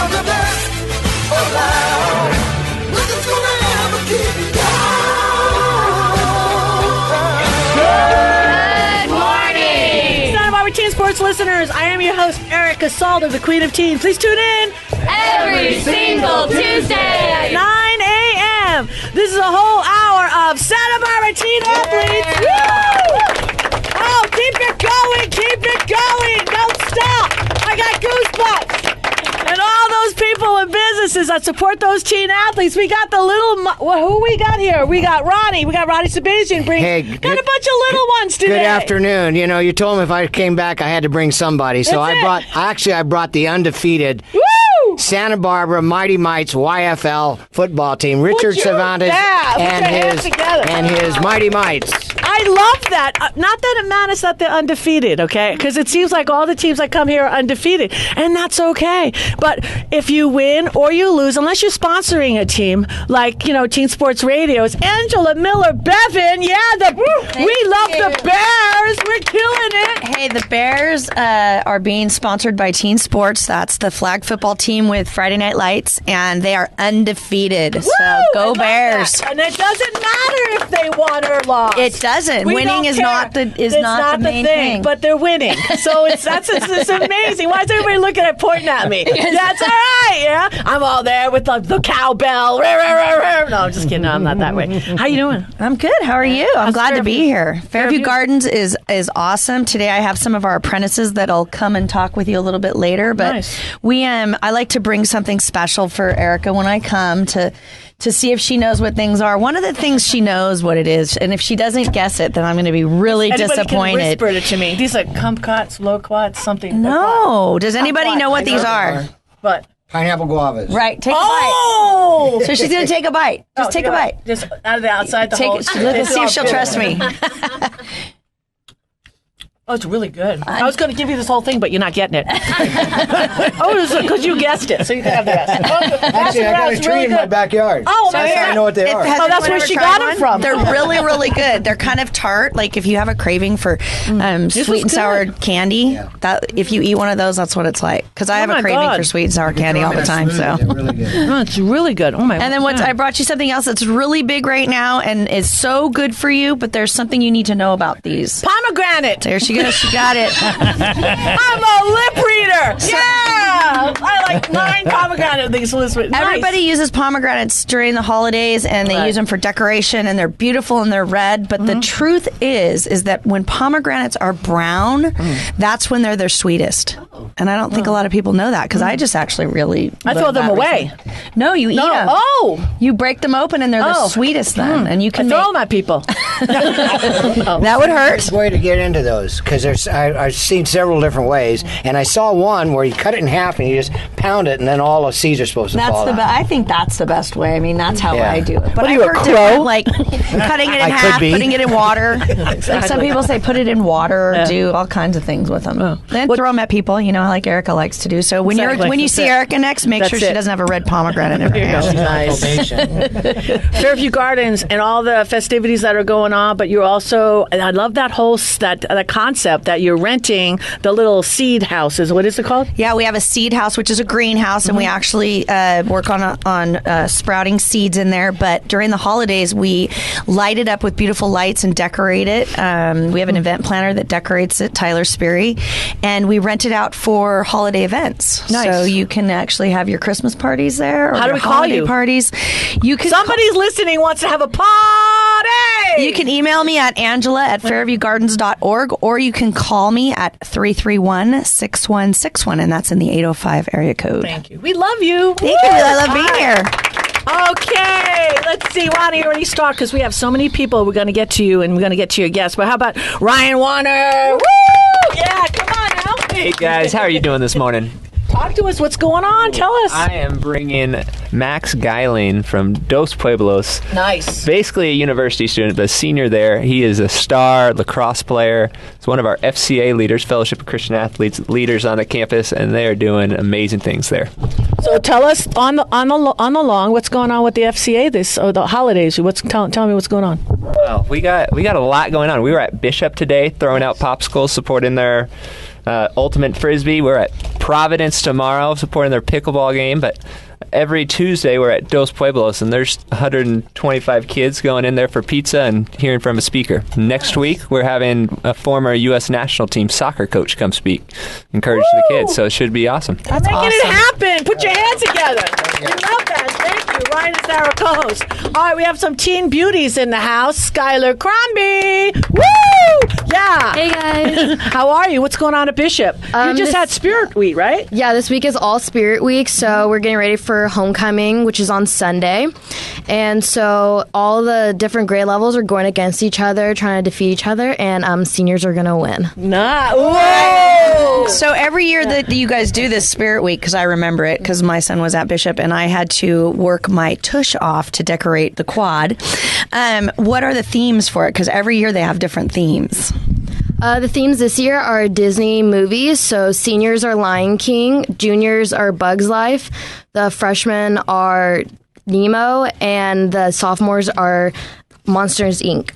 are the best around. Nothing's gonna ever keep you down. Good morning! Santa Barbara Teen Sports listeners, I am your host, Erica Salda, the Queen of Teens. Please tune in Every single Tuesday at 9 a.m. This is a whole hour of Santa Barbara Teen Athletes. Woo! Oh, keep it going, keep it going. Don't stop. I got goosebumps. And all those people and businesses that support those teen athletes. We got the little, who we got here? We got Ronnie. We got Ronnie Shahbazian. Got a bunch of little ones today. Good afternoon. You know, you told me if I came back, I had to bring somebody. So I brought the undefeated Santa Barbara Mighty Mites YFL football team. Richard Cervantes and his Mighty Mites. I love that. Not that it matters that they're undefeated, okay? Because it seems like all the teams that come here are undefeated, and that's okay. But if you win or you lose, unless you're sponsoring a team like, Teen Sports Radio, it's Angela Miller-Bevan. Yeah, we love the Bears. We're killing it. Hey, the Bears are being sponsored by Teen Sports. That's the flag football team with Friday Night Lights, and they are undefeated. Woo! So go Bears! That. And it doesn't matter if they won or lost. It doesn't. Winning is not the main thing, but they're winning. So it's amazing. Why is everybody looking at pointing at me? That's all right. Yeah, I'm all there with the cowbell. No, I'm just kidding. No, I'm not that way. How you doing? I'm good. How are you? I'm glad to be here. Fairview Gardens is awesome. Today I have some of our apprentices that'll come and talk with you a little bit later. But nice. I like to bring something special for Erica when I come to see if she knows what things are. One of the things she knows what it is, and if she doesn't guess it, then I'm going to be really disappointed. Can whisper it to me. These are kumquats, loquats, something. No. Does anybody know what these are? What? Pineapple guavas. Right. Take a bite. So she's going to take a bite. Just take a bite. Just out of the outside, Let's see if she'll trust me. Oh, it's really good. I was going to give you this whole thing, but you're not getting it. Because you guessed it, so you can have the rest. Actually, I got a tree in my backyard. Oh, so I know what they are. That's where she got them from. They're really, really good. They're kind of tart. Like if you have a craving for sweet and sour candy, that if you eat one of those, that's what it's like. Because I have a craving for sweet and sour candy all the time. So really good. Oh, it's really good. Oh my! And then I brought you something else that's really big right now and is so good for you. But there's something you need to know about these. Pomegranate. There she goes. She got it. I'm a lip reader. Yeah, I like 9 pomegranate things. Nice. Everybody uses pomegranates during the holidays, and they use them for decoration, and they're beautiful and they're red. But the truth is that when pomegranates are brown, that's when they're their sweetest. And I don't think a lot of people know that because I just actually really I throw them away. No, you eat them. Oh, you break them open, and they're the sweetest then, and you can throw them at people. That would hurt. There's a way to get into those because I've seen several different ways, and I saw one where you cut it in half and you just pound it, and then all the seeds are supposed to fall out. I think that's the best way. I mean, that's how I do it. But I've heard different, like cutting it in half, putting it in water. Like some people say, put it in water, or do all kinds of things with them. Then throw them at people, like Erica likes to do. So when you see Erica next, make sure she doesn't have a red pomegranate in her hand. Nice. Fairview Gardens and all the festivities that are going on, but you're also, and I love that whole that concept that you're renting the little seed houses. What is it called? Yeah, we have a seed house, which is a greenhouse, and we actually work on sprouting seeds in there. But during the holidays, we light it up with beautiful lights and decorate it. We have an event planner that decorates it, Tyler Sperry, and we rent it out for holiday events. Nice. So you can actually have your Christmas parties there. Or how do we call you? Parties. Somebody's listening wants to have a party. You can email me at angela@fairviewgardens.org, or you can call me at 331-6161, and that's in the 805 area code. Thank you. We love you. Thank you. I love being here. Okay, let's see. Ronnie, already start because we have so many people. We're going to get to you, and we're going to get to your guests. But how about Ryan Warner? Woo! Yeah, come on now. Hey, guys. How are you doing this morning? Talk to us. What's going on? Tell us. I am bringing Max Geiling from Dos Pueblos. Nice. Basically a university student, but a senior there. He is a star lacrosse player. He's one of our FCA leaders, Fellowship of Christian Athletes leaders on the campus, and they are doing amazing things there. So tell us on the long, what's going on with the FCA the holidays? Tell me what's going on. Well, we got a lot going on. We were at Bishop today, throwing out popsicles, supporting their Ultimate Frisbee. We're at Providence tomorrow supporting their pickleball game, but every Tuesday we're at Dos Pueblos, and there's 125 kids going in there for pizza and hearing from a speaker. Next week we're having a former U.S. national team soccer coach come speak, encourage the kids, so it should be awesome. That's making it happen. Put your hands together. We love that. Thank you. Ryan is our co-host. All right, we have some teen beauties in the house. Skyler, Crombie. Woo! Yeah. Hey guys. How are you? What's going on at Bishop? You just had Spirit Week, right? Yeah, this week is all Spirit Week, so we're getting ready for homecoming, which is on Sunday. And so all the different grade levels are going against each other, trying to defeat each other, and seniors are going to win. Whoa! So every year that you guys do this Spirit Week, because I remember it, because my son was at Bishop, and I had to work my tush off to decorate the quad. What are the themes for it? Because every year they have different themes. The themes this year are Disney movies. So seniors are Lion King, juniors are Bug's Life, the freshmen are Nemo, and the sophomores are Monsters, Inc.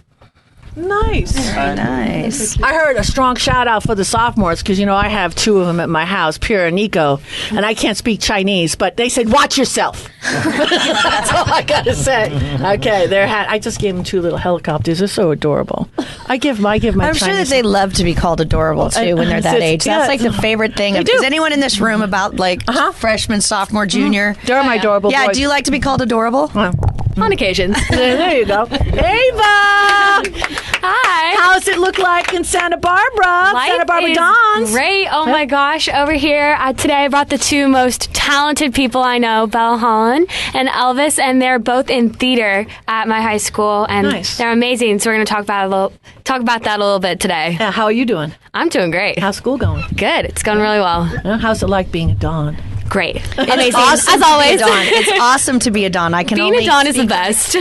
Nice. Nice. I heard a strong shout out for the sophomores because, I have two of them at my house, Pierre and Nico, and I can't speak Chinese, but they said, watch yourself. That's all I got to say. Okay, I just gave them two little helicopters. They're so adorable. I give my I'm Chinese. sure that they love to be called adorable, too, when they're that age. That's like the favorite thing. Is anyone in this room about, freshman, sophomore, junior? They're my adorable Yeah, boys. do you like to be called adorable? On occasions. There you go. Ava! Hi. How's it look like in Santa Barbara? Life Santa Barbara is Dons. great. Oh my gosh. Over here today I brought the two most talented people I know, Bella Holland and Elvis, and they're both in theater at my high school, and they're amazing. So we're going to talk about that a little bit today. Yeah, how are you doing? I'm doing great. How's school going? Good. It's going really well. How's it like being a Don? Great. Amazing. As always. It's awesome to be a Don. I can Being only a Don is the speak best.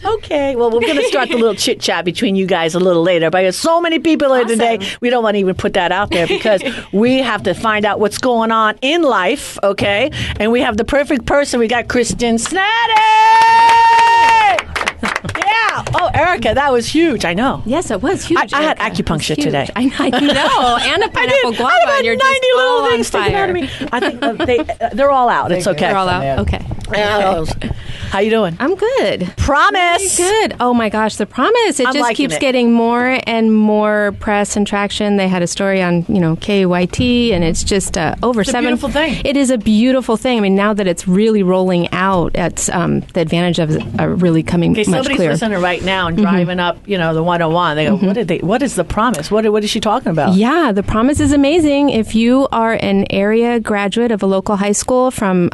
Okay, well, we're going to start the little chit chat between you guys a little later. But there's so many people here today, we don't want to even put that out there because we have to find out what's going on in life, okay? And we have the perfect person. We got Kristen Sneddon! Yeah. Oh, Erica, that was huge. I know. Yes, it was huge. I had acupuncture today. I know. And a pineapple guava. I had and you're 90 just little all things on sticking out of me. I think they're all out. It's okay. They're all out. Okay. How you doing? I'm good. Promise. Good. Oh my gosh, the promise. It I'm just liking keeps it. getting more and more press and traction. They had a story on, KYT, and it's just over It's a 7. beautiful thing. It is a beautiful thing. I mean, now that it's really rolling out, it's the advantage of it are really coming Okay, much somebody's clearer. listening right now and driving up, the 101. They go, what is the promise? What is she talking about? Yeah, the promise is amazing. If you are an area graduate of a local high school from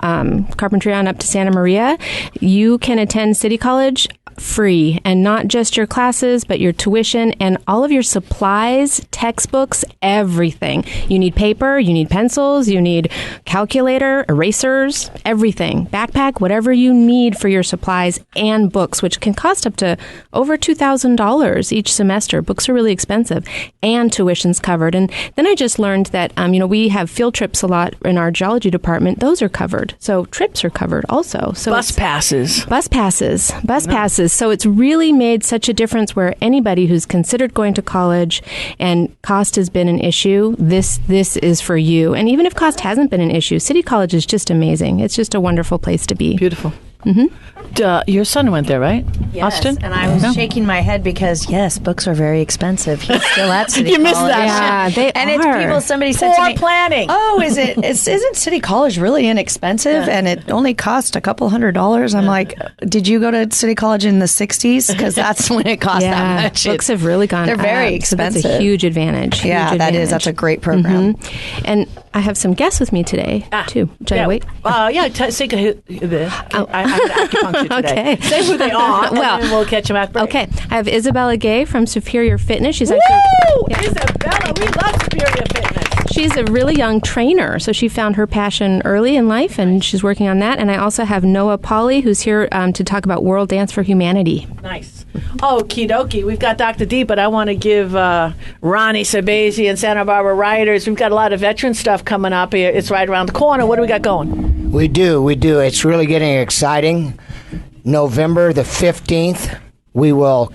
Carpentry on up to Santa Maria, you can attend City College free, and not just your classes, but your tuition and all of your supplies, textbooks, everything. You need paper, you need pencils, you need calculator, erasers, everything. Backpack, whatever you need for your supplies and books, which can cost up to over $2,000 each semester. Books are really expensive, and tuition's covered. And then I just learned that, we have field trips a lot in our geology department. Those are covered. So trips are covered also. So Bus passes. Bus passes. So it's really made such a difference where anybody who's considered going to college and cost has been an issue, this is for you. And even if cost hasn't been an issue, City College is just amazing. It's just a wonderful place to be. Beautiful. Your son went there, right? Yes, Austin? and I was shaking my head because, yes, books are very expensive. He's still at City You College. missed that. Yeah, they And are. it's somebody said to Poor me, planning. oh, isn't City College really inexpensive? And it only cost a couple $100. I'm like, did you go to City College in the 60s? Because that's when it cost that much. Books have really gone They're very up, so that's expensive. a huge advantage. Yeah, huge that is. advantage. That's a great program. And I have some guests with me today, too. Should I wait? Say I have acupuncture today. Okay. Say who they are, Well, and then we'll catch them after break. Okay. I have Isabella Gay from Superior Fitness. She's Woo! actually... Isabella, we love Superior Fitness. She's a really young trainer, so she found her passion early in life, and she's working on that. And I also have Noah Paule, who's here to talk about World Dance for Humanity. Nice. Okie dokie. We've got Dr. D, but I want to give Ronnie Shahbazian and Santa Barbara Riders. We've got a lot of veteran stuff coming up here. It's right around the corner. What do we got going? We do. It's really getting exciting. November the 15th, we will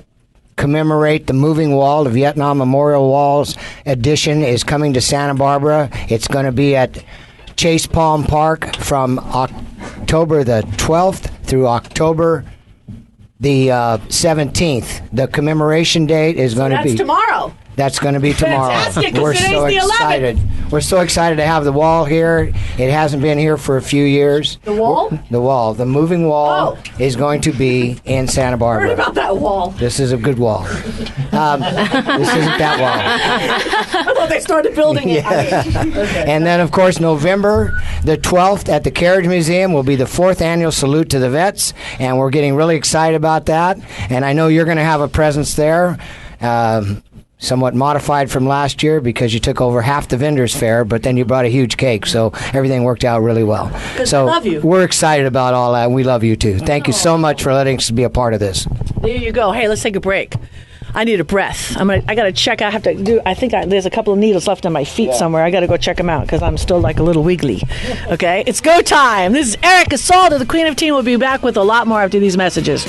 commemorate the moving wall. The Vietnam Memorial Walls edition is coming to Santa Barbara. It's going to be at Chase Palm Park from October the 12th through October the 17th. The commemoration date is going to be... That's tomorrow. That's going to be tomorrow. Fantastic, 'cause We're today's so the 11th. excited. We're so excited to have the wall here. It hasn't been here for a few years. The wall? The wall. The moving wall is going to be in Santa Barbara. Heard about that wall. This is a good wall. This isn't that wall. I thought they started building it. Okay. And then, of course, November the 12th at the Carriage Museum will be the 4th annual Salute to the Vets, and we're getting really excited about that. And I know you're going to have a presence there. Somewhat modified from last year because you took over half the vendors fair, but then you brought a huge cake, so everything worked out really well. So I love you. We're excited about all that, and we love you too. Thank you so much for letting us be a part of this. There you go. Hey, let's take a break. I need a breath. I got to check. I have to do. There's a couple of needles left on my feet somewhere. I got to go check them out because I'm still like a little wiggly. Okay, it's go time. This is Erica Salda, the Queen of Teen. We'll be back with a lot more after these messages.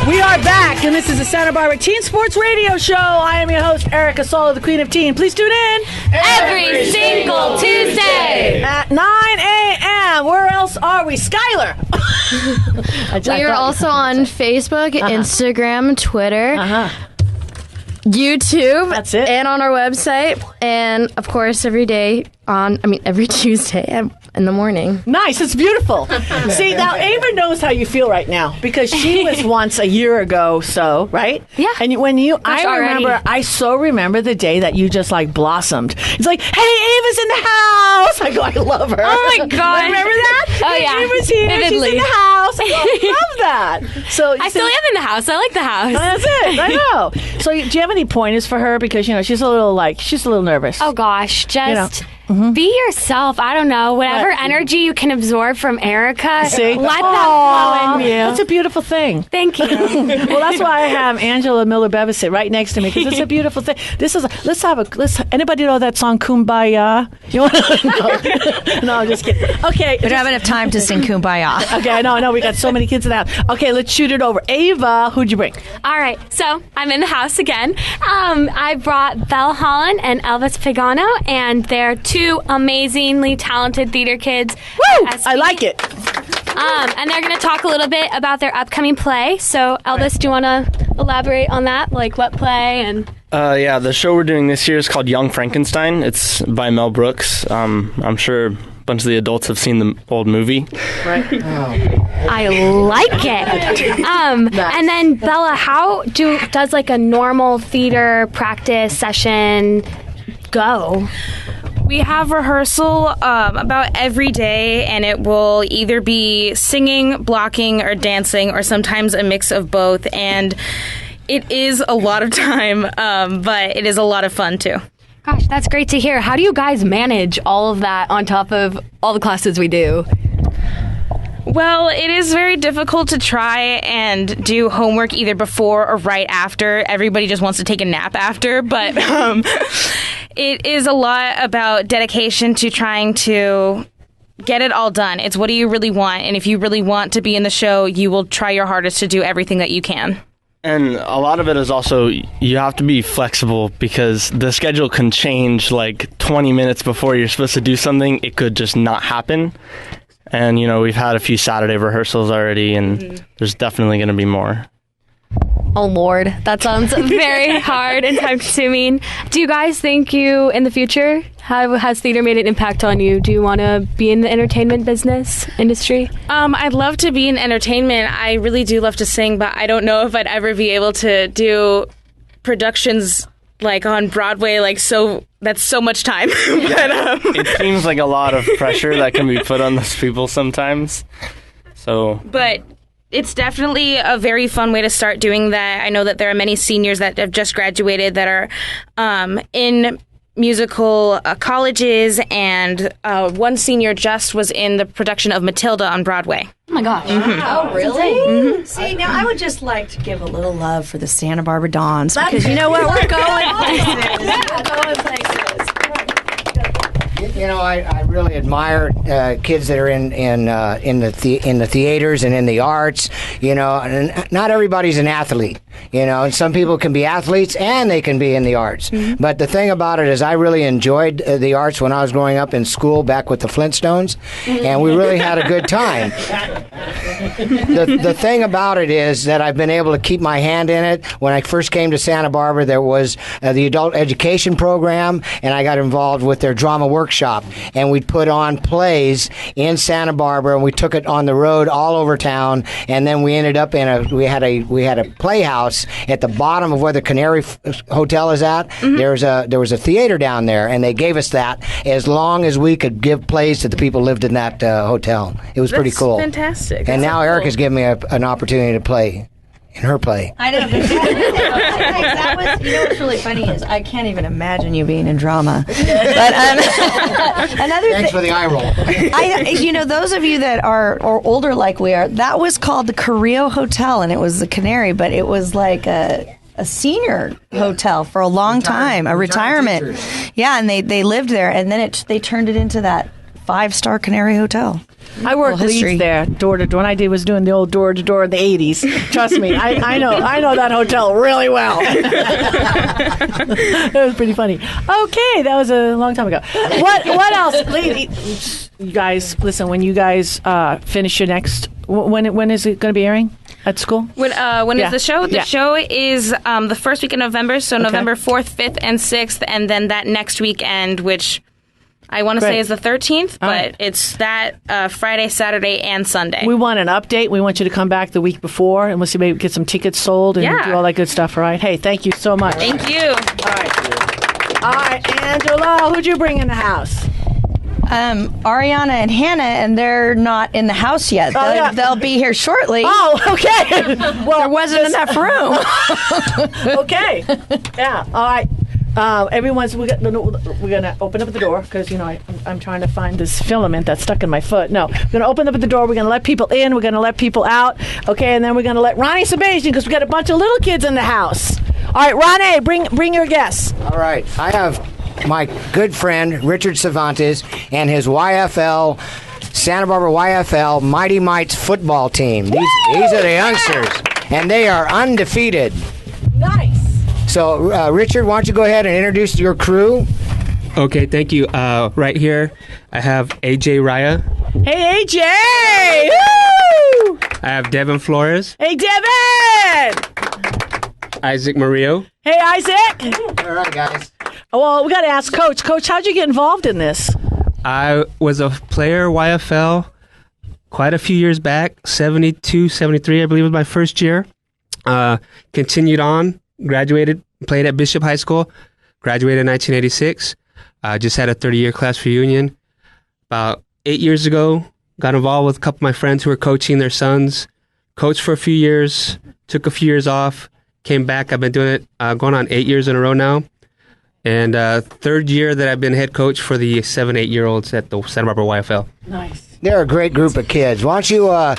We are back, and this is the Santa Barbara Teen Sports Radio Show. I am your host, Erica Salda, the Queen of Teen. Please tune in Every single Tuesday at 9 a.m. Where else are we? Skyler. We are also on Facebook, Instagram, Twitter, YouTube. That's it. And on our website. And, of course, every Tuesday in the morning. Nice. It's beautiful. See, now Ava knows how you feel right now because she was once a year ago, right? Yeah. And I so remember the day that you just like blossomed. It's like, hey, Ava's in the house. I go, I love her. Oh my God. Remember that? Oh, yeah. Ava's here. Vividly. She's in the house. I go, I love that. So I still am in the house. I like the house. That's it. I know. So do you have any pointers for her? Because, she's a little nervous. Oh gosh, just be yourself. I don't know. Whatever energy you can absorb from Erica, See? let that flow in you. That's a beautiful thing. Thank you. Well, that's why I have Angela Miller-Bevan sit right next to me because it's a beautiful thing. Anybody know that song Kumbaya? You want to? No, I'm just kidding. Okay. We don't have enough time to sing Kumbaya. Okay, I know. We got so many kids in the house. Okay, let's shoot it over. Ava, who'd you bring? All right, so I'm in the house again. I brought Belle Holland and Elvis Pagano, and they're two amazingly talented theater kids. Woo! I like it. And they're going to talk a little bit about their upcoming play. So, Elvis, do you want to elaborate on that? Like what play and... Yeah, the show we're doing this year is called Young Frankenstein. It's by Mel Brooks. I'm sure a bunch of the adults have seen the old movie. Right. I like it. And then, Bella, how does like a normal theater practice session go? We have rehearsal about every day, and it will either be singing, blocking, or dancing, or sometimes a mix of both. And it is a lot of time, but it is a lot of fun, too. Gosh, that's great to hear. How do you guys manage all of that on top of all the classes we do? Well, it is very difficult to try and do homework either before or right after. Everybody just wants to take a nap after, but it is a lot about dedication to trying to get it all done. It's what do you really want? And if you really want to be in the show, you will try your hardest to do everything that you can. And a lot of it is also you have to be flexible because the schedule can change like 20 minutes before you're supposed to do something. It could just not happen. And, we've had a few Saturday rehearsals already, and there's definitely going to be more. Oh, Lord. That sounds very hard and time-consuming. Do you guys think in the future, has theater made an impact on you? Do you want to be in the entertainment industry? I'd love to be in entertainment. I really do love to sing, but I don't know if I'd ever be able to do productions like on Broadway, that's so much time. But, it seems like a lot of pressure that can be put on those people sometimes. But it's definitely a very fun way to start doing that. I know that there are many seniors that have just graduated that are in musical colleges, and one senior just was in the production of Matilda on Broadway. Oh my gosh. Mm-hmm. Oh, really? Mm-hmm. See, now I would just like to give a little love for the Santa Barbara Dons because you know what? We're going places. We're going places. You know, I really admire kids that are in the theaters and in the arts. You know, and not everybody's an athlete. You know, and some people can be athletes and they can be in the arts. Mm-hmm. But the thing about it is, I really enjoyed the arts when I was growing up in school back with the Flintstones, and we really had a good time. The thing about it is that I've been able to keep my hand in it. When I first came to Santa Barbara, there was the adult education program, and I got involved with their drama workshop, and we'd put on plays in Santa Barbara, and we took it on the road all over town, and then we ended up we had a playhouse at the bottom of where the Canary Hotel is at. Mm-hmm. There was a theater down there, and they gave us that as long as we could give plays to the people who lived in that hotel. It was pretty cool. Fantastic. And now Erica's given me an opportunity to play in her play. I know. That was, you know what's really funny is I can't even imagine you being in drama. But another Thanks for the eye roll. you know, those of you that are or older like we are, that was called the Carrillo Hotel, and it was the Canary, but it was like a senior hotel for a long time, a retirement. Teachers. Yeah, and they lived there, and then they turned it into that 5-star Canary Hotel. I worked leads there, door to door. When I was doing the old door to door in the 80s. Trust me, I know that hotel really well. It was pretty funny. Okay, that was a long time ago. What else? You guys, listen. When you guys finish your next, when is it going to be airing? At school? When is the show? The show is the first week in November, so November 4th, 5th, and 6th, and then that next weekend, which I want to say is the 13th, but it's that Friday, Saturday, and Sunday. We want an update. We want you to come back the week before, and we'll see maybe get some tickets sold and do all that good stuff, all right? Hey, thank you so much. Thank you. All right, Angela, who'd you bring in the house? Arianna and Hannah, and they're not in the house yet. They'll be here shortly. Oh, okay. Well, there wasn't enough room. Okay. Yeah. All right. We're gonna open up the door because I'm trying to find this filament that's stuck in my foot. No, we're gonna open up the door. We're gonna let people in. We're gonna let people out. Okay, and then we're gonna let Ronnie Shahbazian because we got a bunch of little kids in the house. All right, Ronnie, bring your guests. All right, I have my good friend Richard Cervantes and his YFL, Santa Barbara YFL Mighty Mites football team. These are the youngsters, and they are undefeated. Nice. So, Richard, why don't you go ahead and introduce your crew? Okay, thank you. Right here, I have AJ Raya. Hey, AJ! Woo! I have Devon Flores. Hey, Devon! Isaac Murillo. Hey, Isaac! All right, guys. Well, we got to ask Coach. Coach, how'd you get involved in this? I was a player YFL quite a few years back, 72, 73, I believe was my first year. Continued on, graduated, played at Bishop High School, graduated in 1986. Just had a 30-year class reunion. About 8 years ago, got involved with a couple of my friends who were coaching their sons. Coached for a few years, took a few years off, came back. I've been doing it going on 8 years in a row now. And third year that I've been head coach for the 7-8-year-olds at the Santa Barbara YFL. Nice. They're a great group of kids. Why don't you, I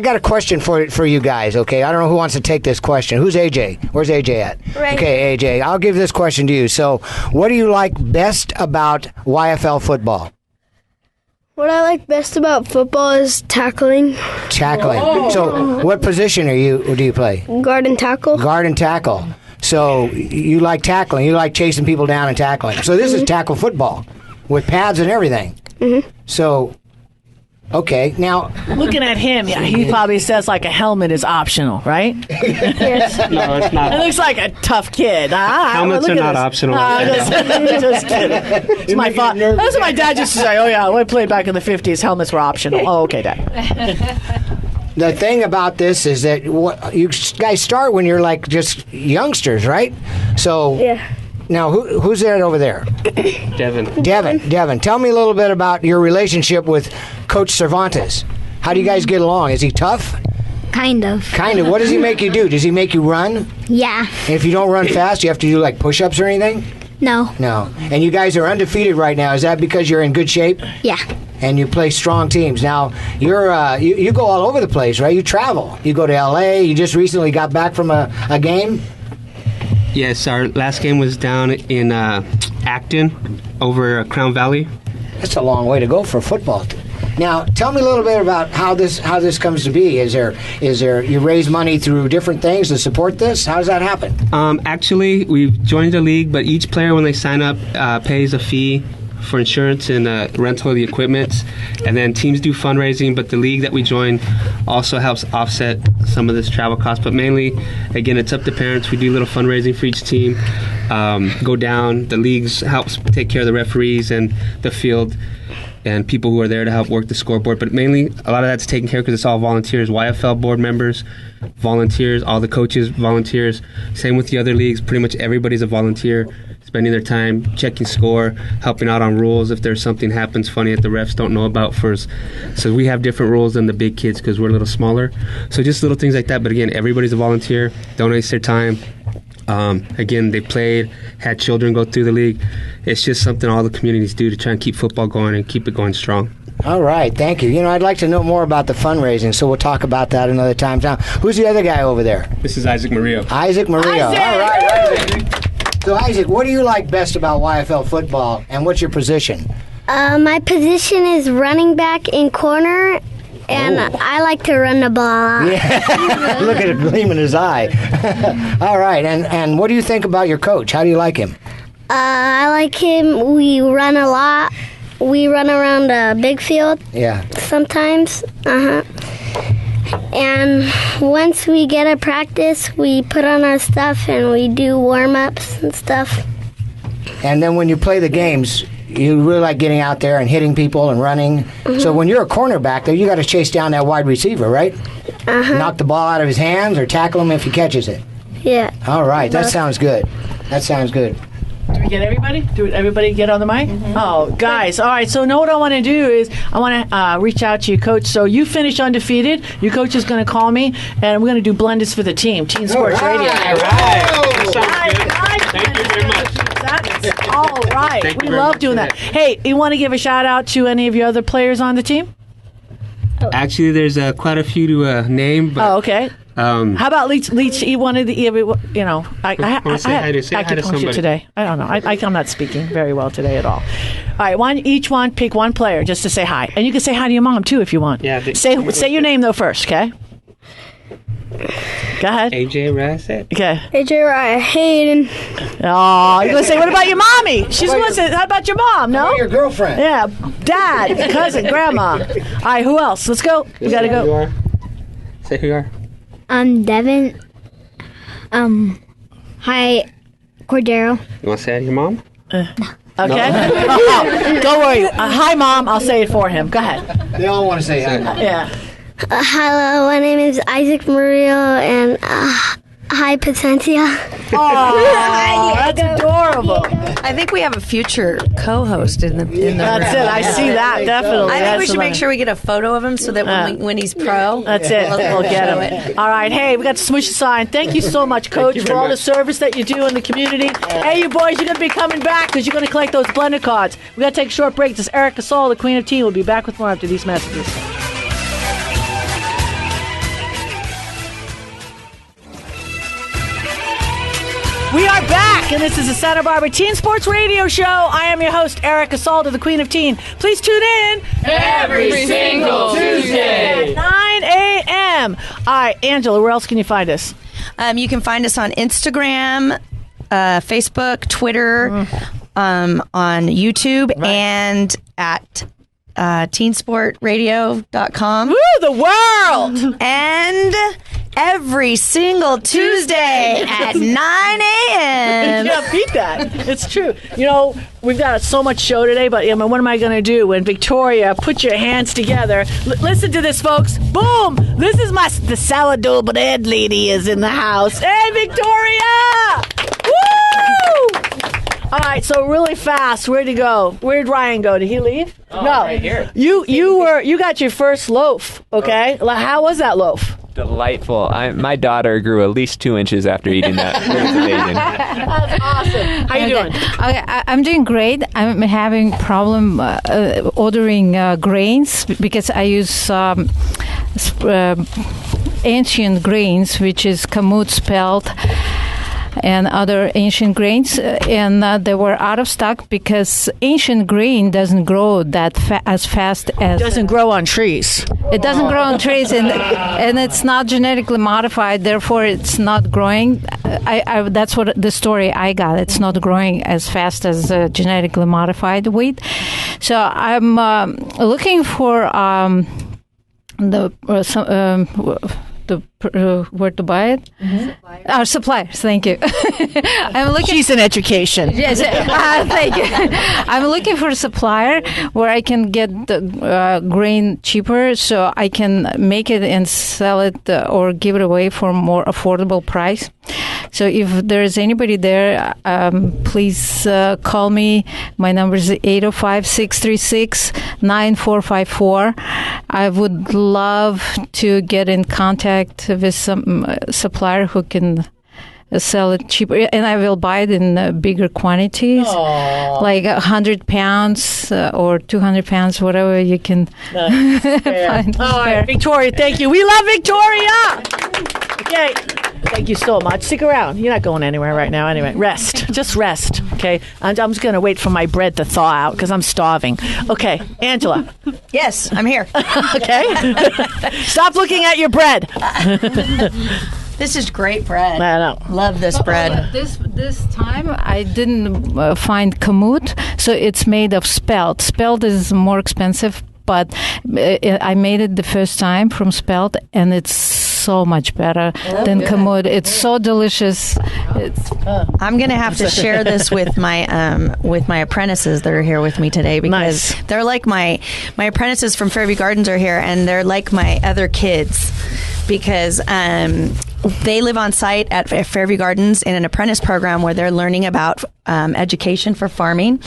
got a question for you guys, okay? I don't know who wants to take this question. Who's AJ? Where's AJ at? Right. Okay, AJ, I'll give this question to you. So, what do you like best about YFL football? What I like best about football is tackling. Tackling. Oh. So, what position do you play? Guard and tackle. Guard and tackle. So, you like tackling. You like chasing people down and tackling. So, this is tackle football with pads and everything. Mm-hmm. So, okay, now... Looking at him, he probably says like a helmet is optional, right? Yes. No, it's not. It looks like a tough kid. Helmets are not optional. Just kidding. It's my fault. That's what my dad used to say. Oh, yeah, when I played back in the 50s, helmets were optional. Oh, okay, Dad. The thing about this is that you guys start when you're like just youngsters, right? So... Yeah. Now, who's that over there? Devon. Tell me a little bit about your relationship with Coach Cervantes. How do you guys get along? Is he tough? Kind of. What does he make you do? Does he make you run? Yeah. And if you don't run fast, you have to do like push-ups or anything? No. And you guys are undefeated right now. Is that because you're in good shape? Yeah. And you play strong teams. Now, you're you go all over the place, right? You travel. You go to L.A. You just recently got back from a game? Yes, our last game was down in Acton over Crown Valley. That's a long way to go for football. Now, tell me a little bit about how this comes to be. Is there you raise money through different things to support this? How does that happen? Actually, we've joined the league, but each player when they sign up pays a fee for insurance and rental of the equipment, and then teams do fundraising, but the league that we join also helps offset some of this travel cost. But mainly, again, it's up to parents. We do a little fundraising for each team, go down. The leagues helps take care of the referees and the field and people who are there to help work the scoreboard. But mainly, a lot of that's taken care of because it's all volunteers. YFL board members, volunteers, all the coaches, volunteers. Same with the other leagues. Pretty much everybody's a volunteer, spending their time checking score, helping out on rules if there's something happens funny that the refs don't know about first. So we have different rules than the big kids because we're a little smaller. So just little things like that. But again, everybody's a volunteer, donates their time. Again, they played, had children go through the league. It's just something all the communities do to try and keep football going and keep it going strong. All right, thank you. I'd like to know more about the fundraising, so we'll talk about that another time. Now, who's the other guy over there? This is Isaac Murillo. Isaac Murillo. Isaac! All right, Isaac. So, Isaac, what do you like best about YFL football, and what's your position? My position is running back in corner, and I like to run the ball out. Yeah. Look at it gleam in his eye. All right, and what do you think about your coach? How do you like him? I like him. We run a lot. We run around a big field. Yeah. Sometimes. And once we get a practice, we put on our stuff and we do warm-ups and stuff. And then when you play the games, you really like getting out there and hitting people and running. Mm-hmm. So when you're a cornerback, though, you got to chase down that wide receiver, right? Knock the ball out of his hands or tackle him if he catches it. Yeah. All right, that sounds good. That sounds good. Do we get everybody? Do everybody get on the mic? Oh, guys. All right. So now what I want to do is I want to reach out to you, Coach. So you finish undefeated. Your coach is going to call me, and we're going to do blenders for the team. Teen Sports Radio. All right. Thank you very much. That's all right. We love much doing that. Hey, you want to give a shout out to any of your other players on the team? Actually, there's quite a few to name. But, okay. How about Leach? You wanted the I say somebody today. I don't know. I'm not speaking very well today at all. All right, each one pick one player just to say hi, and you can say hi to your mom too if you want. Yeah. Say your name though first, okay? Go ahead. AJ Raya. Okay. AJ Raya. Hayden. Oh, you're gonna say what about your mommy? She's gonna say how about your mom? No. Your girlfriend. Yeah, dad, cousin, grandma. All right, who else? Let's go. You gotta go. Say who you are. Devon. Hi, Cordero. You want to say hi to your mom? Okay. Don't worry. Hi, Mom. I'll say it for him. Go ahead. They all want to say hi. Yeah. Hello, my name is Isaac Murillo, and hi, Potencia. Oh, that's adorable. I think we have a future co-host in the That's room. it. I see that, definitely. I think we should make sure we get a photo of him so that when he's pro, that's it. We'll get him. All right. Hey, we got the Smush sign. Thank you so much, Coach, for all the service that you do in the community. Hey, you boys, you're going to be coming back because you're going to collect those blender cards. We got to take a short break. This is Arianna Hannah, the Queen of Teen. We'll be back with more after these messages. We are back, and this is the Santa Barbara Teen Sports Radio Show. I am your host, Arianna Hannah, the Queen of Teen. Please tune in every single Tuesday at 9 a.m. All right, Angela, where else can you find us? You can find us on Instagram, Facebook, Twitter, on YouTube, and at teensportradio.com. Woo, the world! And every single Tuesday at 9 a.m. You can't beat that. It's true. You know, we've got so much show today, but what am I going to do when Victoria, put your hands together. Listen to this, folks. Boom! This is the sourdough bread lady is in the house. Hey, Victoria! Woo! All right, so really fast, where'd he go? Where'd Rayan go? Did he leave? Oh, no. right here. You got your first loaf, okay? Oh. How was that loaf? Delightful. My daughter grew at least 2 inches after eating that. It was amazing. That's awesome. How you doing? Okay, I'm doing great. I'm having problem ordering grains because I use ancient grains, which is kamut spelled and other ancient grains, and they were out of stock because ancient grain doesn't grow that as fast as... It doesn't grow on trees. It doesn't grow on trees, and it's not genetically modified, therefore it's not growing. That's what the story I got. It's not growing as fast as genetically modified wheat. So I'm looking for where to buy it? Our suppliers, thank you. I'm looking. She's in education. Yes, thank you. I'm looking for a supplier where I can get the grain cheaper, so I can make it and sell it or give it away for a more affordable price. So if there's anybody there, please call me. My number is 805-636-9454. I would love to get in contact with some supplier who can sell it cheaper, and I will buy it in bigger quantities. Aww. Like 100 pounds or 200 pounds, whatever you can find. All right, Victoria, thank you. We love Victoria. Okay. Thank you so much. Stick around. You're not going anywhere right now. Anyway, rest. Just rest. Okay. And I'm just going to wait for my bread to thaw out because I'm starving. Okay. Angela. Yes, I'm here. Okay. Stop looking at your bread. This is great bread. I know. Love this bread. This time I didn't find kamut, so it's made of spelt. Spelt is more expensive, but I made it the first time from spelt, and it's so much better than kamut. It's so delicious. I'm going to have to share this with my apprentices that are here with me today, because they're like my apprentices from Fairview Gardens are here, and they're like my other kids, because they live on site at Fairview Gardens in an apprentice program where they're learning about education for farming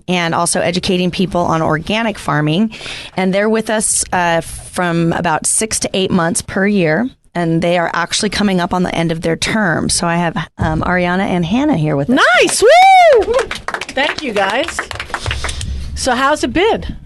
and also educating people on organic farming. And they're with us from about 6 to 8 months per year. And they are actually coming up on the end of their term. So I have Arianna and Hannah here with us. Nice! Woo! Thank you, guys. So how's it been?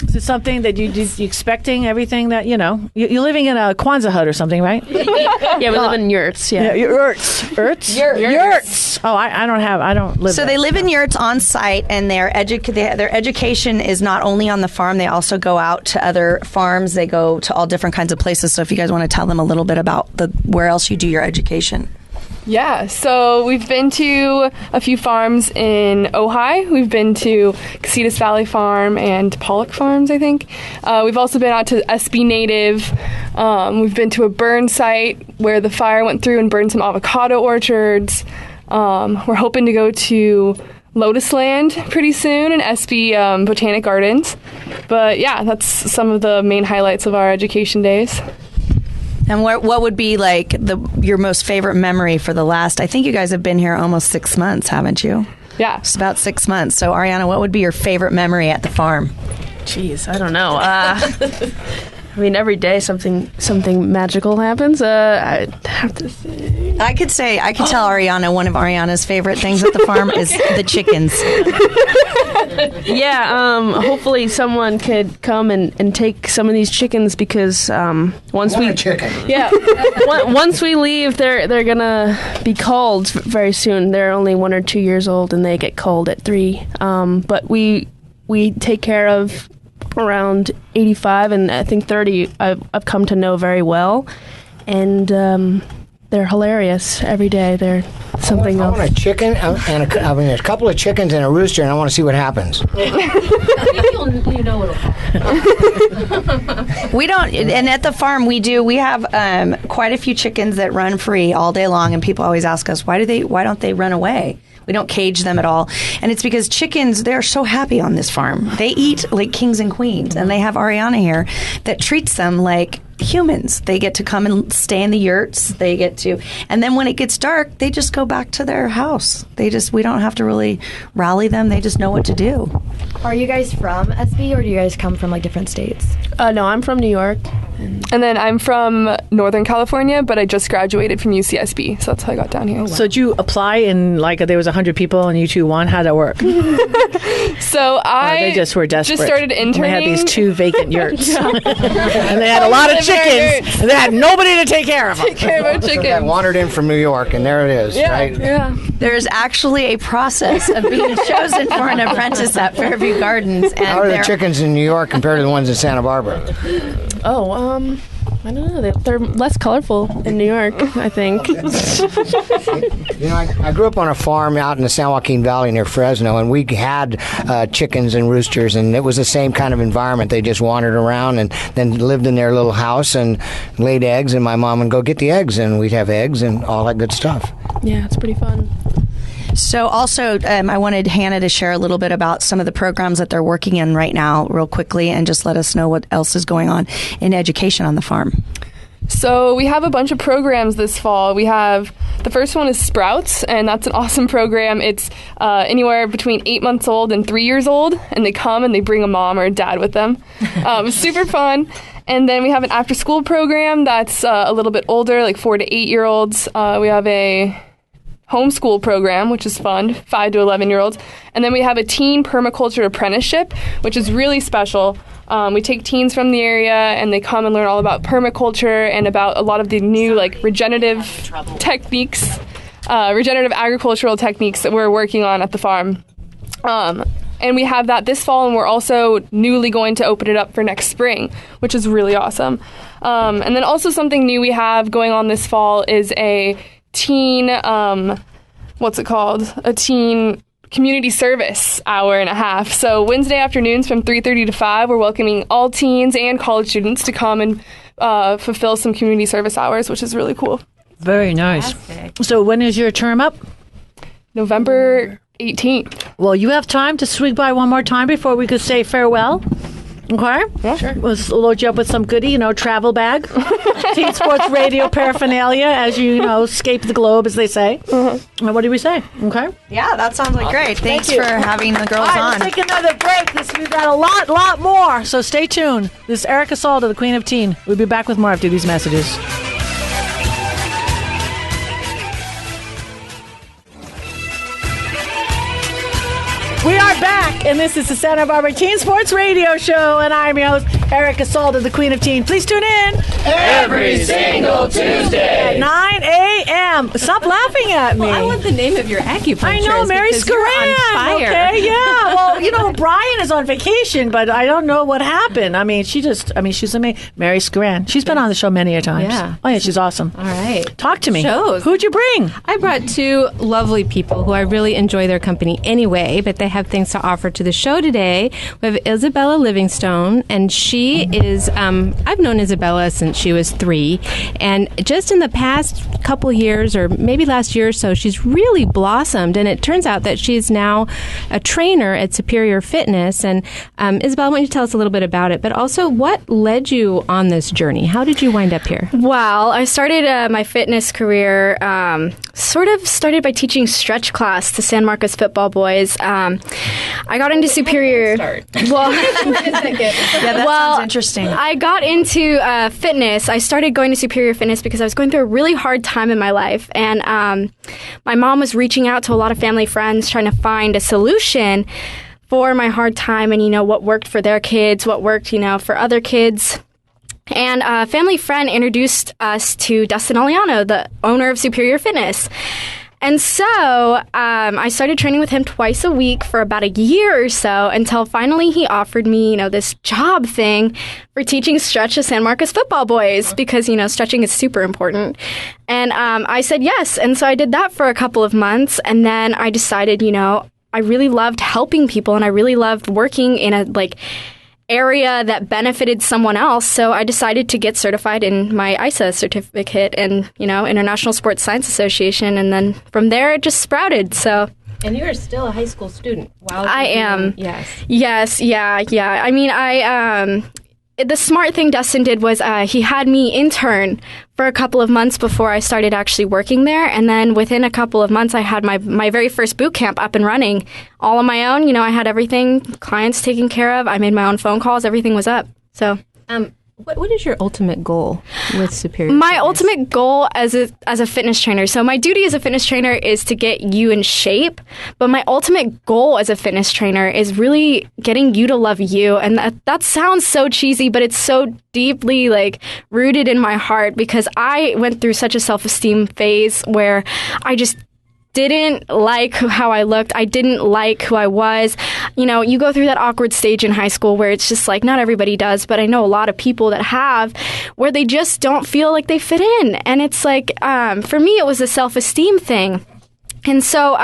Is it something that you expecting everything that, you're living in a Kwanzaa hut or something, right? Yeah, we live in yurts. Yeah, yurts. Yurts. Oh, I don't live. So they live in yurts on site, and their education is not only on the farm. They also go out to other farms. They go to all different kinds of places. So if you guys want to tell them a little bit about where else you do your education. Yeah, so we've been to a few farms in Ojai. We've been to Casitas Valley Farm and Pollock Farms, I think. We've also been out to SB Native. We've been to a burn site where the fire went through and burned some avocado orchards. We're hoping to go to Lotus Land pretty soon and SB Botanic Gardens. But yeah, that's some of the main highlights of our education days. And what would be like your most favorite memory for the last? I think you guys have been here almost 6 months, haven't you? Yeah, it's about 6 months. So Arianna, what would be your favorite memory at the farm? Jeez, I don't know. I mean, every day something magical happens. I'd have to say. I could tell Arianna one of Arianna's favorite things at the farm is the chickens. Yeah, hopefully someone could come and take some of these chickens, because once we leave, they're gonna be culled very soon. They're only 1 or 2 years old, and they get culled at 3. But we take care of around 85, and I think 30 I've come to know very well, and they're hilarious every day. They're something else. I want a chicken and a couple of chickens and a rooster, and I want to see what happens. You know what'll happen. We don't, and at the farm we have quite a few chickens that run free all day long, and people always ask us, why don't they run away? We don't cage them at all. And it's because chickens, they're so happy on this farm. They eat like kings and queens. And they have Arianna here that treats them like humans. They get to come and stay in the yurts. And then when it gets dark, they just go back to their house. We don't have to really rally them. They just know what to do. Are you guys from SB, or do you guys come from like different states? No, I'm from New York. And then I'm from Northern California, but I just graduated from UCSB, so that's how I got down here. Oh, wow. So did you apply and there was 100 people and you two won? How'd that work? So they just were desperate. Just started interning. They had these 2 vacant yurts. And they had a lot of chickens that had nobody to take care of them. Take care of our So chickens. I wandered in from New York, and there it is, right? Yeah. There's actually a process of being chosen for an apprentice at Fairview Gardens. And How are the chickens in New York compared to the ones in Santa Barbara? Oh, I don't know. They're less colorful in New York, I think. You know, I grew up on a farm out in the San Joaquin Valley near Fresno, and we had chickens and roosters, and it was the same kind of environment. They just wandered around and then lived in their little house and laid eggs, and my mom would go get the eggs, and we'd have eggs and all that good stuff. Yeah, it's pretty fun. So also, I wanted Hannah to share a little bit about some of the programs that they're working in right now real quickly and just let us know what else is going on in education on the farm. So we have a bunch of programs this fall. We have, the first one is Sprouts, and that's an awesome program. It's anywhere between 8 months old and 3 years old, and they come and they bring a mom or a dad with them. Super fun. And then we have an after-school program that's a little bit older, like 4 to 8-year-olds. We have a homeschool program, which is fun, 5 to 11-year-olds. And then we have a teen permaculture apprenticeship, which is really special. We take teens from the area, and they come and learn all about permaculture and about a lot of the new regenerative techniques, regenerative agricultural techniques that we're working on at the farm. And we have that this fall, and we're also newly going to open it up for next spring, which is really awesome. And then also something new we have going on this fall is a teen, a teen community service hour and a half. So Wednesday afternoons from 3:30 to 5, we're welcoming all teens and college students to come and fulfill some community service hours, which is really cool. Very nice. So when is your term up? November 18th. Well, you have time to swing by one more time before we could say farewell. Okay? Yeah, sure. We'll load you up with some goodie, travel bag. Teen Sports Radio paraphernalia as you escape the globe, as they say. And what do we say? Okay? Yeah, that sounds like great. Thanks for having the girls All right, on. let's take another break. We've got a lot more. So stay tuned. This is Erica Salda, the Queen of Teen. We'll be back with more after these messages. We are back, and this is the Santa Barbara Teen Sports Radio Show, and I'm your host, Erica Salda, the Queen of Teen. Please tune in every single Tuesday at 9 a.m. Stop laughing at me. Well, I want the name of your acupuncturist. I know, Mary because you're Scaran. on fire. Okay, yeah. Well, Brian is on vacation, but I don't know what happened. She's amazing. Mary Scaran. She's been on the show many a times. Yeah. Oh, yeah, she's awesome. All right. Talk to me. Shows. Who'd you bring? I brought two lovely people who I really enjoy their company anyway, but they have things to offer to the show today. We have Isabella Livingstone, and she is, I've known Isabella since she was 3, and just in the past couple years, or maybe last year or so, she's really blossomed, and it turns out that she's now a trainer at Superior Fitness. And Isabella, why don't you tell us a little bit about it, but also what led you on this journey? How did you wind up here? Well, I started my fitness career started by teaching stretch class to San Marcos football boys. I got into Superior. Well, that sounds interesting. I got into fitness. I started going to Superior Fitness because I was going through a really hard time in my life, and my mom was reaching out to a lot of family friends trying to find a solution for my hard time, and what worked for their kids, what worked for other kids. And a family friend introduced us to Dustin Aliano, the owner of Superior Fitness. And so I started training with him twice a week for about a year or so until finally he offered me, this job thing for teaching stretch to San Marcos football boys because, stretching is super important. And I said yes. And so I did that for a couple of months. And then I decided, I really loved helping people and I really loved working in a area that benefited someone else. So I decided to get certified in my ISA certificate and, International Sports Science Association. And then from there, it just sprouted. So. And you are still a high school student. Wow. I am. Yes. Yes. Yeah. I mean, the smart thing Dustin did was he had me intern for a couple of months before I started actually working there. And then within a couple of months, I had my very first boot camp up and running all on my own. I had everything, clients taken care of. I made my own phone calls. Everything was up. So What is your ultimate goal with Superior My Fitness? ultimate goal as a fitness trainer, so my duty as a fitness trainer is to get you in shape, but my ultimate goal as a fitness trainer is really getting you to love you. And that sounds so cheesy, but it's so deeply rooted in my heart, because I went through such a self-esteem phase where I just didn't like how I looked. I didn't like who I was. You go through that awkward stage in high school where it's just not everybody does, but I know a lot of people that have, where they just don't feel like they fit in. And it's for me, it was a self-esteem thing. And so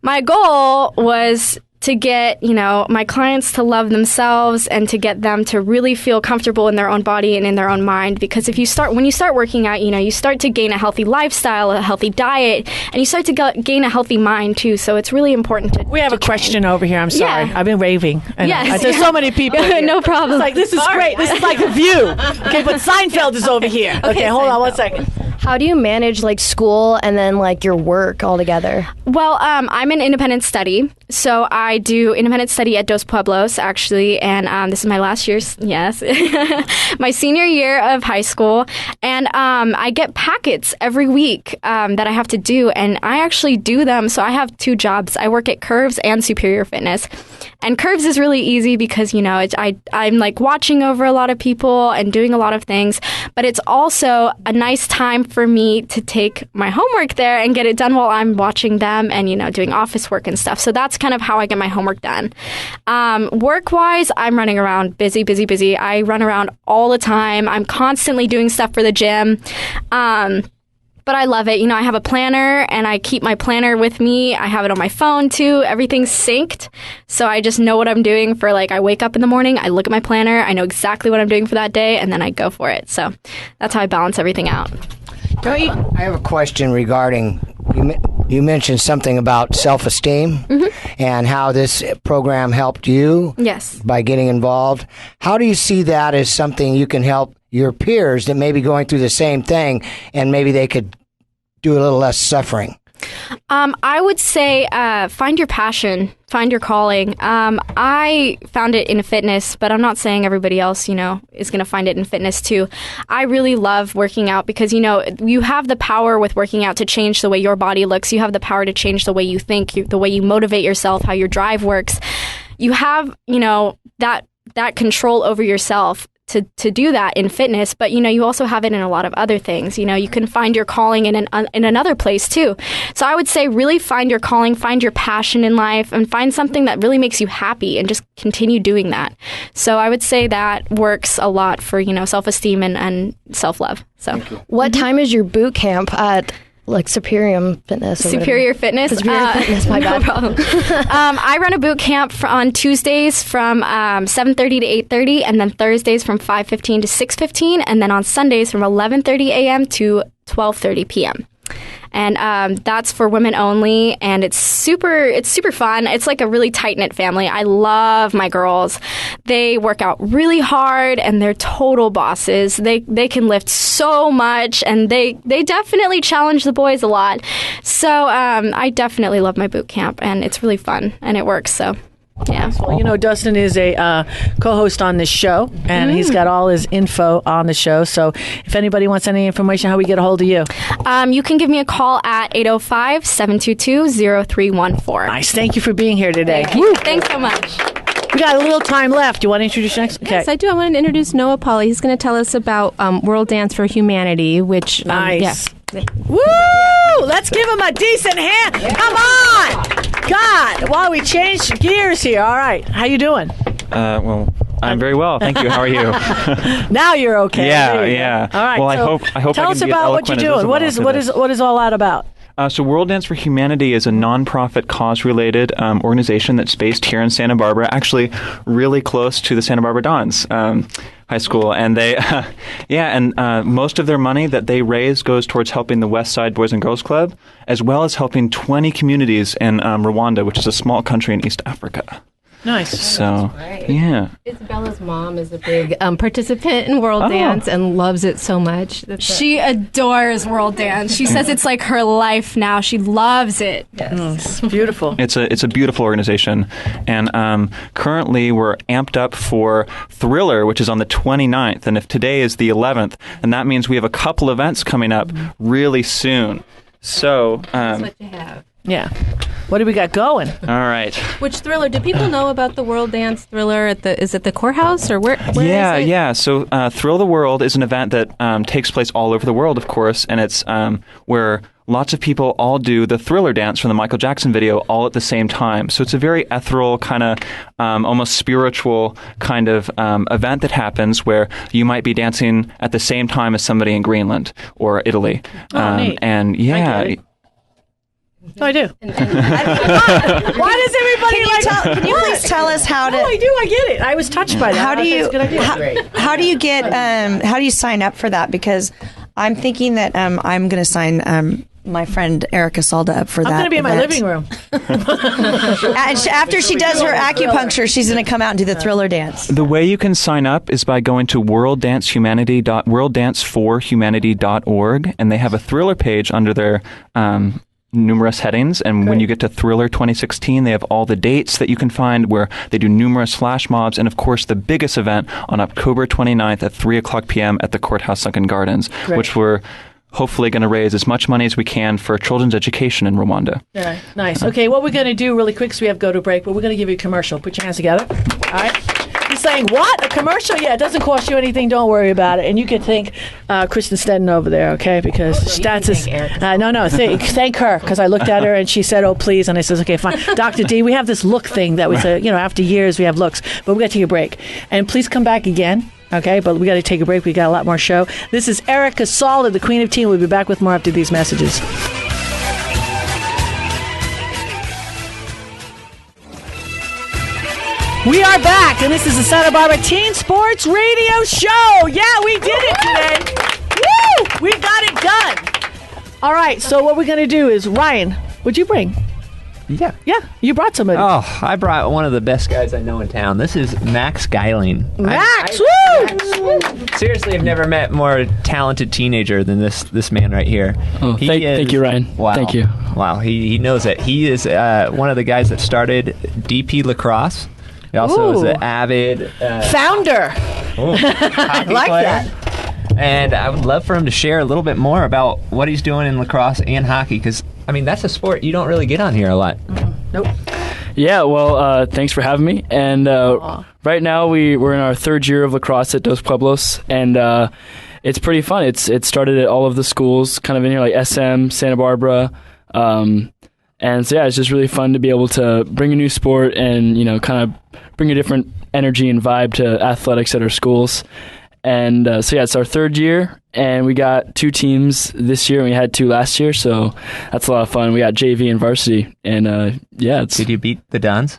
my goal was to get, my clients to love themselves and to get them to really feel comfortable in their own body and in their own mind. Because when you start working out, you start to gain a healthy lifestyle, a healthy diet, and you start to gain a healtky mind too. So it's really important to. We have a question over here. I'm sorry. Yeah. I've been raving. Yes. There's so many people. Here. No problem. It's this is great. This is like The View. Okay, but Seinfeld is over here. Okay, hold on 1 second. How do you manage school and then your work all together? Well, I'm an independent study, so I do independent study at Dos Pueblos actually, and this is my last year. Yes, my senior year of high school, and I get packets every week that I have to do, and I actually do them. So I have 2 jobs. I work at Curves and Superior Fitness. And Curves is really easy because, I'm watching over a lot of people and doing a lot of things, but it's also a nice time for me to take my homework there and get it done while I'm watching them and, doing office work and stuff. So that's kind of how I get my homework done. Work-wise, I'm running around busy. I run around all the time. I'm constantly doing stuff for the gym. But I love it. I have a planner, and I keep my planner with me. I have it on my phone, too. Everything's synced. So I just know what I'm doing for, I wake up in the morning, I look at my planner, I know exactly what I'm doing for that day, and then I go for it. So that's how I balance everything out. I have a question regarding, you mentioned something about self-esteem and how this program helped you. Yes. By getting involved. How do you see that as something you can help your peers that may be going through the same thing, and maybe they could do a little less suffering? I would say find your passion, find your calling. I found it in fitness, but I'm not saying everybody else, is going to find it in fitness too. I really love working out because, you have the power with working out to change the way your body looks. You have the power to change the way you think, the way you motivate yourself, how your drive works. You have, that control over yourself to do that in fitness, but you also have it in a lot of other things. You can find your calling in another place too. So I would say really find your calling, find your passion in life, and find something that really makes you happy, and just continue doing that. So I would say that works a lot for self-esteem and self-love. So what time is your boot camp at Superior Fitness? Superior Fitness? Superior Fitness, my bad. No problem. I run a boot camp on Tuesdays from 7:30 to 8:30, and then Thursdays from 5:15 to 6:15, and then on Sundays from 11:30 a.m. to 12:30 p.m. And that's for women only, and it's super fun. It's like a really tight-knit family. I love my girls. They work out really hard, and they're total bosses. They can lift so much, and they definitely challenge the boys a lot. So I definitely love my boot camp, and it's really fun, and it works, so... Yeah. Well, Dustin is a co-host on this show, and he's got all his info on the show. So if anybody wants any information, how we get a hold of you? You can give me a call at 805-722-0314. Nice. Thank you for being here today. Thanks so much. We got a little time left. You want to introduce your next? Okay. Yes, I do. I want to introduce Noah Paule. He's going to tell us about World Dance for Humanity, which... nice. Woo! Let's give him a decent hand. Come on! God, while we change gears here. All right. How you doing? Well, I'm very well. Thank you. How are you? Now you're okay. Yeah. All right. Well, so I hope tell I us can be about what you're doing. What is all that about? So World Dance for Humanity is a nonprofit cause-related organization that's based here in Santa Barbara, actually really close to the Santa Barbara Dons High School. And they, most of their money that they raise goes towards helping the West Side Boys and Girls Club, as well as helping 20 communities in Rwanda, which is a small country in East Africa. Nice. So, yeah. Isabella's mom is a big participant in World Dance and loves it so much. She adores World Dance. She says it's like her life now. She loves it. Yes. Beautiful. It's a beautiful organization, and currently we're amped up for Thriller, which is on the 29th, and if today is the 11th, and that means we have a couple events coming up really soon. So, that's what you have. Yeah. What do we got going? All right. Which Thriller? Do people know about the World Dance Thriller is it the courthouse or where is it? Yeah. So Thrill the World is an event that takes place all over the world, of course, and it's where lots of people all do the Thriller dance from the Michael Jackson video all at the same time. So it's a very ethereal, kind of almost spiritual kind of event that happens where you might be dancing at the same time as somebody in Greenland or Italy. Neat. And yeah. Oh, I do. Why does everybody Can you please tell us how to? Oh, I do. I get it. I was touched by that. How do you? How do you get? Great. How do you sign up for that? Because I'm thinking that I'm going to sign my friend Erica Salda up for that. I'm going to be in my living room. After she does her acupuncture, she's going to come out and do the Thriller dance. The way you can sign up is by going to worlddanceforhumanity.org, and they have a Thriller page under their numerous headings, and when you get to Thriller 2016, they have all the dates that you can find where they do numerous flash mobs, and of course the biggest event on October 29th at 3 o'clock p.m. at the Courthouse Sunken Gardens, which we're hopefully going to raise as much money as we can for children's education in Rwanda. Yeah, nice. Okay, what we're going to do really quick, so we have to go to break, but we're going to give you a commercial. Put your hands together. All right. He's saying, what? A commercial? Yeah, it doesn't cost you anything. Don't worry about it. And you can thank Kristen Sneddon over there, okay? Because that's thank her, because I looked at her and she said, oh, please. And I says, okay, fine. Dr. D, we have this look thing that we say, after years we have looks, but we got to take a break. And please come back again. Okay, but we got to take a break. We got a lot more show. This is Erica Salda, the Queen of Teen. We'll be back with more after these messages. We are back, and this is the Santa Barbara Teen Sports Radio Show. Yeah, we did it today. Woo! We got it done. All right, so what we're going to do is, Ryan, what'd you bring? Yeah, you brought somebody. Oh, I brought one of the best guys I know in town. This is Max Geiling. Max, Seriously, I've never met more talented teenager than this man right here. Oh, thank you, Ryan. Wow. Thank you. Wow, he knows it. He is one of the guys that started DP Lacrosse. He also is an avid founder. I like player. that. And I would love for him to share a little bit more about what he's doing in lacrosse and hockey, because, I mean, that's a sport you don't really get on here a lot. Nope. Yeah, well, thanks for having me. And right now we're in our third year of lacrosse at Dos Pueblos, and it's pretty fun. It started at all of the schools, kind of in here, like SM, Santa Barbara. And so, yeah, it's just really fun to be able to bring a new sport and, kind of bring a different energy and vibe to athletics at our schools. And so, yeah, it's our third year, and we got 2 teams this year, and we had 2 last year, so that's a lot of fun. We got JV and varsity, and yeah. Did you beat the Dons?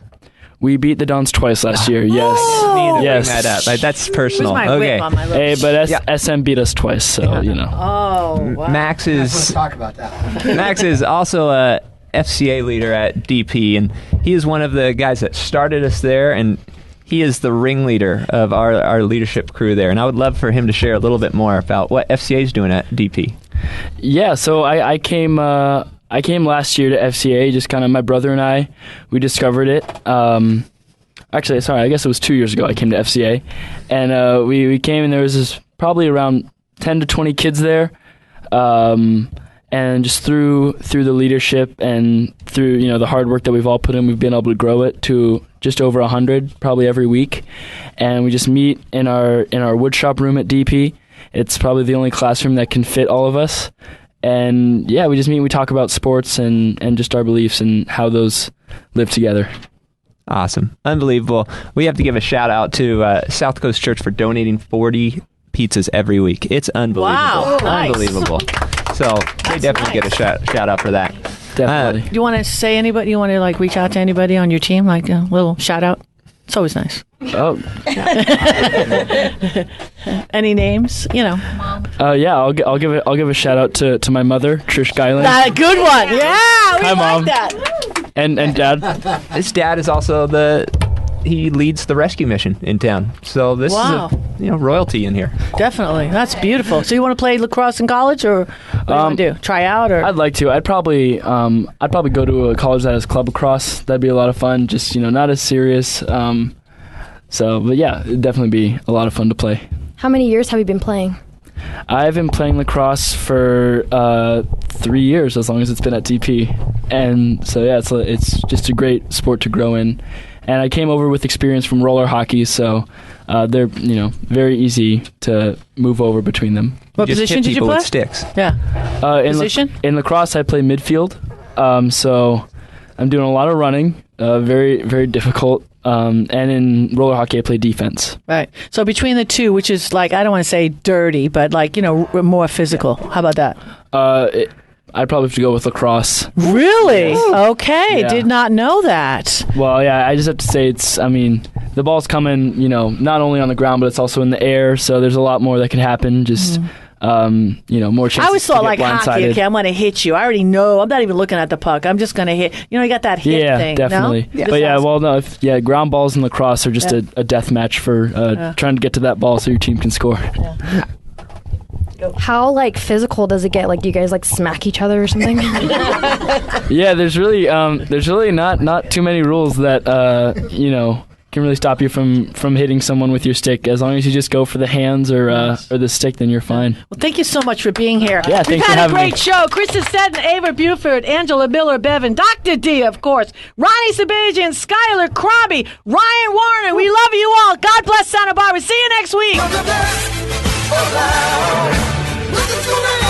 We beat the Dons twice last year, yes. Yes. Bring that up. That's personal. Okay. Hey, but SM beat us twice, so, Oh, wow. Max is... Let's talk about that. Max is also a FCA leader at DP, and he is one of the guys that started us there, and he is the ringleader of our leadership crew there, and I would love for him to share a little bit more about what FCA is doing at DP. Yeah, so I came last year to FCA, just kind of my brother and we discovered it. Actually, sorry, I guess it was 2 years ago I came to FCA, and we came, and there was probably around 10 to 20 kids there, and just through the leadership and through the hard work that we've all put in, we've been able to grow it to just over 100 probably every week. And we just meet in our woodshop room at DP. It's probably the only classroom that can fit all of us. And yeah, we just meet and we talk about sports and just our beliefs and how those live together. Awesome. Unbelievable. We have to give a shout out to South Coast Church for donating 40 pizzas every week. It's unbelievable. Wow, nice. Unbelievable. So they definitely get a shout out for that. Definitely. Do you want to say anybody? You want to reach out to anybody on your team, like a little shout out? It's always nice. Oh. Any names? Yeah, I'll give a shout out to my mother, Trish Geiling. Good one. Yeah, we Hi, like Mom. that. And Dad. His dad is also the he leads the rescue mission in town. So this is royalty in here. Definitely. That's beautiful. So you want to play lacrosse in college, or what do you want to do? Try out, or? I'd like to. I'd probably go to a college that has club lacrosse. That'd be a lot of fun. Just not as serious. But yeah, it'd definitely be a lot of fun to play. How many years have you been playing? I've been playing lacrosse for 3 years, as long as it's been at DP, and so yeah, it's just a great sport to grow in. And I came over with experience from roller hockey, so they're very easy to move over between them. What position did you play? With sticks. Yeah. Position? In lacrosse, I play midfield, so I'm doing a lot of running, very very difficult. And in roller hockey, I play defense. Right. So between the two, which is I don't want to say dirty, but more physical. How about that? I'd probably have to go with lacrosse. Really? Okay. Yeah. Did not know that. Well, yeah, I just have to say the ball's coming, not only on the ground, but it's also in the air. So there's a lot more that can happen. Just, more chances. I always thought to get hockey. Okay, I'm going to hit you. I already know. I'm not even looking at the puck. I'm just going to hit. You got that hit thing. Yeah, definitely. No? But yeah, well, no. Ground balls and lacrosse are just a death match for trying to get to that ball so your team can score. Yeah. How physical does it get? Do you guys smack each other or something? Yeah, there's really not too many rules that can really stop you from hitting someone with your stick. As long as you just go for the hands or the stick, then you're fine. Well, thank you so much for being here. Yeah, thanks for having me. We've had a great show. Kristen Sneddon, Ava Buford, Angela Miller-Bevan, Dr. D, of course, Ronnie Shahbazian, Skyler, Crombie, Rayan Warren. We love you all. God bless Santa Barbara. See you next week. Listen to me.